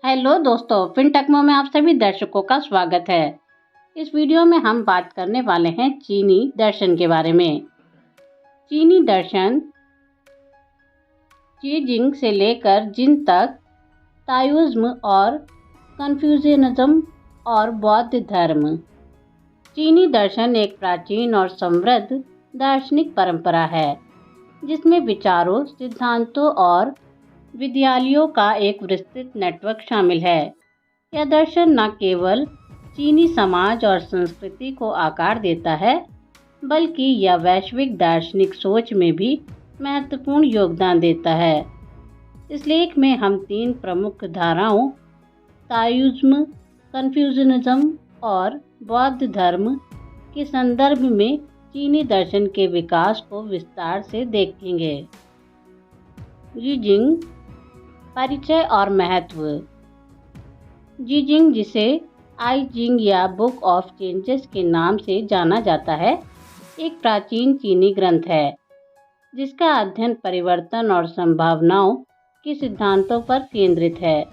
Hello दोस्तों, फिनटेक्नो में आप सभी दर्शकों का स्वागत है। इस वीडियो में हम बात करने वाले हैं चीनी दर्शन के बारे में। चीनी दर्शन शी जिंग से लेकर जिन तक ताओइज्म और कन्फ्यूशियनिज्म और बौद्ध धर्म। चीनी दर्शन एक प्राचीन और समृद्ध दार्शनिक परंपरा है जिसमें विचारों, सिद्धांतों और विद्यालयों का एक विस्तृत नेटवर्क शामिल है। यह दर्शन न केवल चीनी समाज और संस्कृति को आकार देता है, बल्कि यह वैश्विक दार्शनिक सोच में भी महत्वपूर्ण योगदान देता है। इस लेख में हम 3 प्रमुख धाराओं ताओइज्म, कन्फ्यूशियनिज्म और बौद्ध धर्म के संदर्भ में चीनी दर्शन के विकास को विस्तार से देखेंगे। शी जिंग परिचय और महत्व। शी जिंग, जिसे आई जिंग या बुक ऑफ चेंजेस के नाम से जाना जाता है, एक प्राचीन चीनी ग्रंथ है जिसका अध्ययन परिवर्तन और संभावनाओं के सिद्धांतों पर केंद्रित है।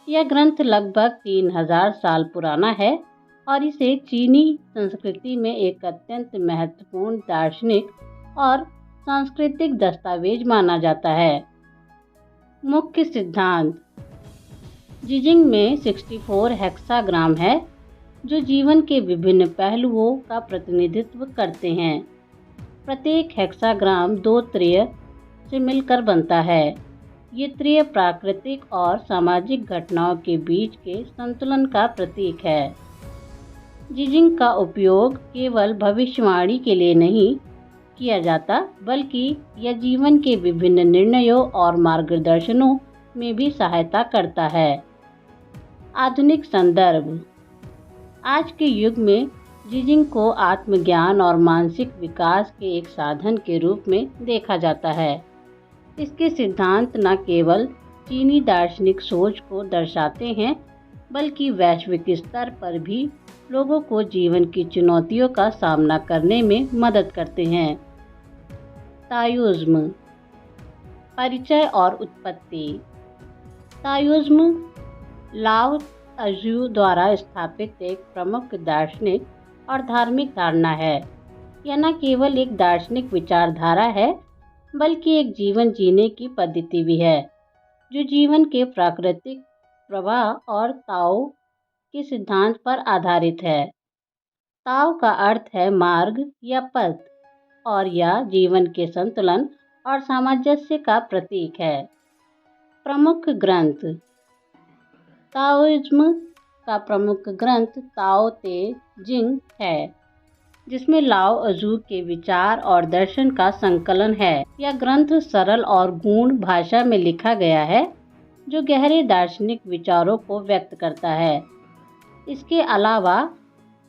यह ग्रंथ लगभग 3000 साल पुराना है और इसे चीनी संस्कृति में एक अत्यंत महत्वपूर्ण दार्शनिक और सांस्कृतिक दस्तावेज माना जाता है। मुख्य सिद्धांत। शी जिंग में 64 हेक्साग्राम है जो जीवन के विभिन्न पहलुओं का प्रतिनिधित्व करते हैं। प्रत्येक हेक्साग्राम 2 त्रय से मिलकर बनता है। ये त्रय प्राकृतिक और सामाजिक घटनाओं के बीच के संतुलन का प्रतीक है। शी जिंग का उपयोग केवल भविष्यवाणी के लिए नहीं किया जाता, बल्कि यह जीवन के विभिन्न निर्णयों और मार्गदर्शनों में भी सहायता करता है। आधुनिक संदर्भ। आज के युग में शी जिंग को आत्मज्ञान और मानसिक विकास के एक साधन के रूप में देखा जाता है। इसके सिद्धांत न केवल चीनी दार्शनिक सोच को दर्शाते हैं, बल्कि वैश्विक स्तर पर भी लोगों को जीवन की चुनौतियों का सामना करने में मदद करते हैं। ताओइज्म परिचय और उत्पत्ति। ताओइज्म लाओ त्जू द्वारा स्थापित एक प्रमुख दार्शनिक और धार्मिक धारणा है। यह न केवल एक दार्शनिक विचारधारा है, बल्कि एक जीवन जीने की पद्धति भी है जो जीवन के प्राकृतिक प्रवाह और ताओ के सिद्धांत पर आधारित है। ताओ का अर्थ है मार्ग या पथ, और यह जीवन के संतुलन और सामंजस्य का प्रतीक है। प्रमुख ग्रंथ। ताओइज्म का प्रमुख ग्रंथ ताओ ते जिंग है, जिसमें लाओ त्जू के विचार और दर्शन का संकलन है। यह ग्रंथ सरल और गूढ़ भाषा में लिखा गया है जो गहरे दार्शनिक विचारों को व्यक्त करता है। इसके अलावा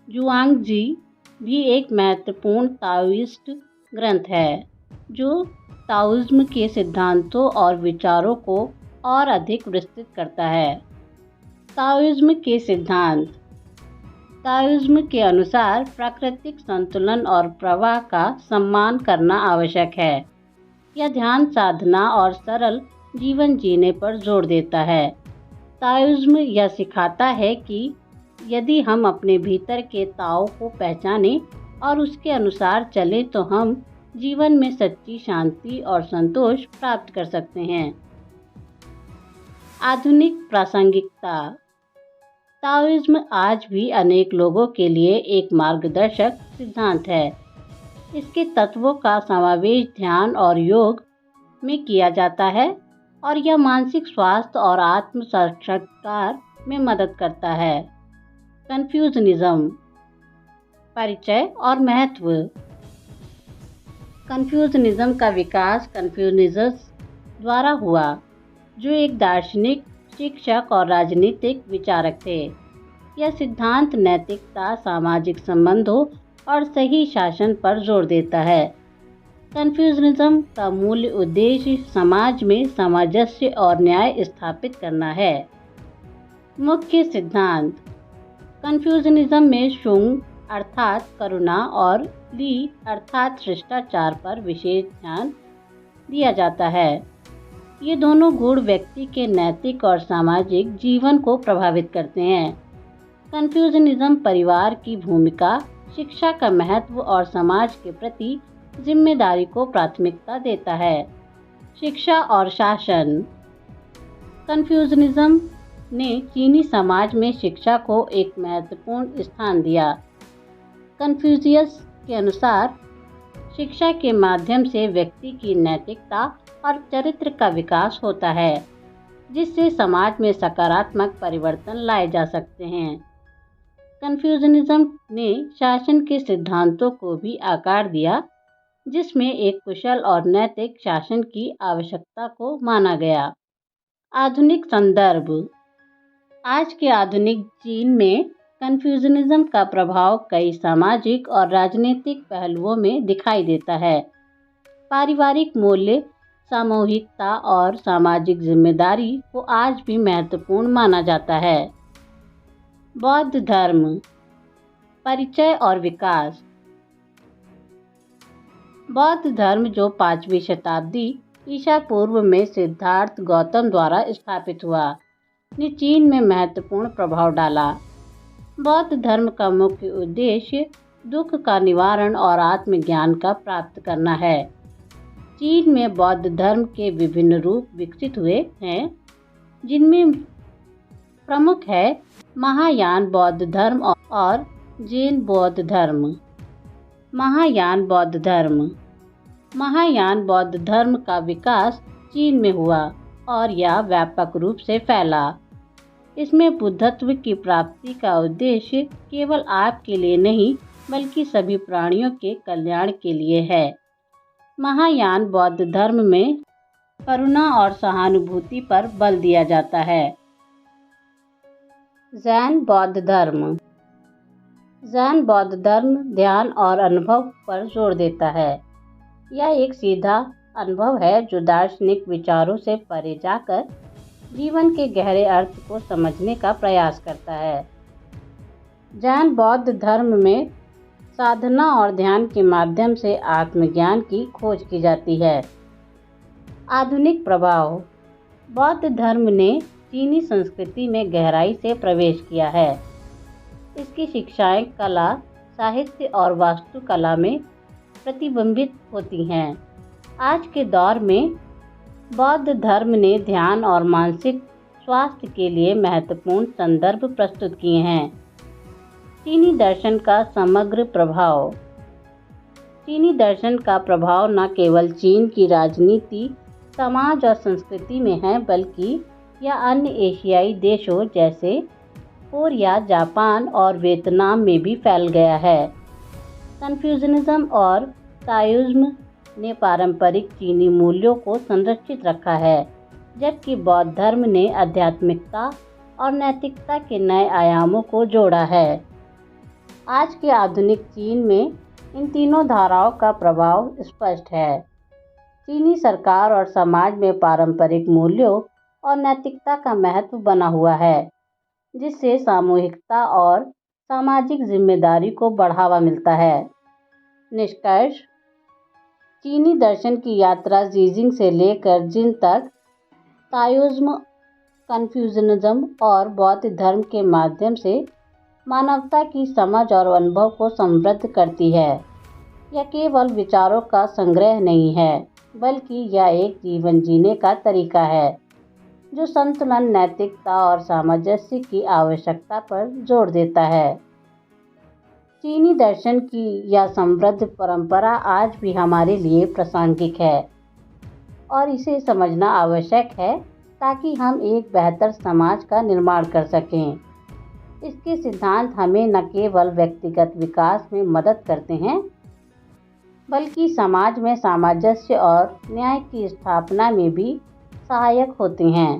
जुआंगजी भी एक महत्वपूर्ण ताओइस्ट ग्रंथ है जो ताओइज्म के सिद्धांतों और विचारों को और अधिक विस्तृत करता है। ताओइज्म के सिद्धांत। ताओइज्म के अनुसार प्राकृतिक संतुलन और प्रवाह का सम्मान करना आवश्यक है। यह ध्यान साधना और सरल जीवन जीने पर जोर देता है। ताओइज्म यह सिखाता है कि यदि हम अपने भीतर के ताओ को पहचानें और उसके अनुसार चलें तो हम जीवन में सच्ची शांति और संतोष प्राप्त कर सकते हैं। आधुनिक प्रासंगिकता। ताओइज्म आज भी अनेक लोगों के लिए एक मार्गदर्शक सिद्धांत है। इसके तत्वों का समावेश ध्यान और योग में किया जाता है और यह मानसिक स्वास्थ्य और आत्म साक्षात्कार में मदद करता है। कन्फ्यूशियनिज्म परिचय और महत्व। कन्फ्यूशियनिज्म का विकास कन्फ्यूशियस द्वारा हुआ, जो एक दार्शनिक, शिक्षक और राजनीतिक विचारक थे। यह सिद्धांत नैतिकता, सामाजिक संबंधों और सही शासन पर जोर देता है। कन्फ्यूशियनिज्म का मूल उद्देश्य समाज में सामंजस्य और न्याय स्थापित करना है। मुख्य सिद्धांत। कन्फ्यूशियनिज्म में शुंग अर्थात करुणा और ली अर्थात शिष्टाचार पर विशेष ध्यान दिया जाता है। ये दोनों गुण व्यक्ति के नैतिक और सामाजिक जीवन को प्रभावित करते हैं। कन्फ्यूशनिज्म परिवार की भूमिका, शिक्षा का महत्व और समाज के प्रति जिम्मेदारी को प्राथमिकता देता है। शिक्षा और शासन। कन्फ्यूशनिज्म ने चीनी समाज में शिक्षा को एक महत्वपूर्ण स्थान दिया। कन्फ्यूशियस के अनुसार शिक्षा के माध्यम से व्यक्ति की नैतिकता और चरित्र का विकास होता है, जिससे समाज में सकारात्मक परिवर्तन लाए जा सकते हैं। कन्फ्यूशनिज्म ने शासन के सिद्धांतों को भी आकार दिया, जिसमें एक कुशल और नैतिक शासन की आवश्यकता को माना गया। आधुनिक संदर्भ। आज के आधुनिक चीन में कन्फ्यूशनिज्म का प्रभाव कई सामाजिक और राजनीतिक पहलुओं में दिखाई देता है। पारिवारिक मूल्य, सामूहिकता और सामाजिक जिम्मेदारी को आज भी महत्वपूर्ण माना जाता है। बौद्ध धर्म, परिचय और विकास। बौद्ध धर्म, जो 5वीं शताब्दी ईसा पूर्व में सिद्धार्थ गौतम द्वारा स्थापित हुआ, ने चीन में महत्वपूर्ण प्रभाव डाला। बौद्ध धर्म का मुख्य उद्देश्य दुख का निवारण और आत्मज्ञान का प्राप्त करना है। चीन में बौद्ध धर्म के विभिन्न रूप विकसित हुए हैं, जिनमें प्रमुख है महायान बौद्ध धर्म और जैन बौद्ध धर्म। महायान बौद्ध धर्म। महायान बौद्ध धर्म का विकास चीन में हुआ और यह व्यापक रूप से फैला। इसमें बुद्धत्व की प्राप्ति का उद्देश्य केवल आपके लिए नहीं, बल्कि सभी प्राणियों के कल्याण के लिए है। महायान बौद्ध धर्म में करुणा और सहानुभूति पर बल दिया जाता है। जैन बौद्ध धर्म। जैन बौद्ध धर्म ध्यान और अनुभव पर जोर देता है। यह एक सीधा अनुभव है जो दार्शनिक विचारों से परे जाकर जीवन के गहरे अर्थ को समझने का प्रयास करता है। जैन बौद्ध धर्म में साधना और ध्यान के माध्यम से आत्मज्ञान की खोज की जाती है। आधुनिक प्रभाव। बौद्ध धर्म ने चीनी संस्कृति में गहराई से प्रवेश किया है। इसकी शिक्षाएं कला, साहित्य और वास्तुकला में प्रतिबिंबित होती हैं। आज के दौर में बौद्ध धर्म ने ध्यान और मानसिक स्वास्थ्य के लिए महत्वपूर्ण संदर्भ प्रस्तुत किए हैं। चीनी दर्शन का समग्र प्रभाव। चीनी दर्शन का प्रभाव न केवल चीन की राजनीति, समाज और संस्कृति में है, बल्कि यह अन्य एशियाई देशों जैसे कोरिया, जापान और वियतनाम में भी फैल गया है। कन्फ्यूशनिज्म और ताओइज्म ने पारंपरिक चीनी मूल्यों को संरक्षित रखा है, जबकि बौद्ध धर्म ने आध्यात्मिकता और नैतिकता के नए आयामों को जोड़ा है। आज के आधुनिक चीन में इन तीनों धाराओं का प्रभाव स्पष्ट है। चीनी सरकार और समाज में पारंपरिक मूल्यों और नैतिकता का महत्व बना हुआ है, जिससे सामूहिकता और सामाजिक जिम्मेदारी को बढ़ावा मिलता है। निष्कर्ष। चीनी दर्शन की यात्रा जीजिंग से लेकर जिन तक ताओइज्म, कन्फ्यूशनिज्म और बौद्ध धर्म के माध्यम से मानवता की समझ और अनुभव को समृद्ध करती है। यह केवल विचारों का संग्रह नहीं है, बल्कि यह एक जीवन जीने का तरीका है जो संतुलन, नैतिकता और सामंजस्य की आवश्यकता पर जोर देता है। चीनी दर्शन की यह समृद्ध परंपरा आज भी हमारे लिए प्रासंगिक है और इसे समझना आवश्यक है ताकि हम एक बेहतर समाज का निर्माण कर सकें। इसके सिद्धांत हमें न केवल व्यक्तिगत विकास में मदद करते हैं, बल्कि समाज में सामंजस्य और न्याय की स्थापना में भी सहायक होते हैं।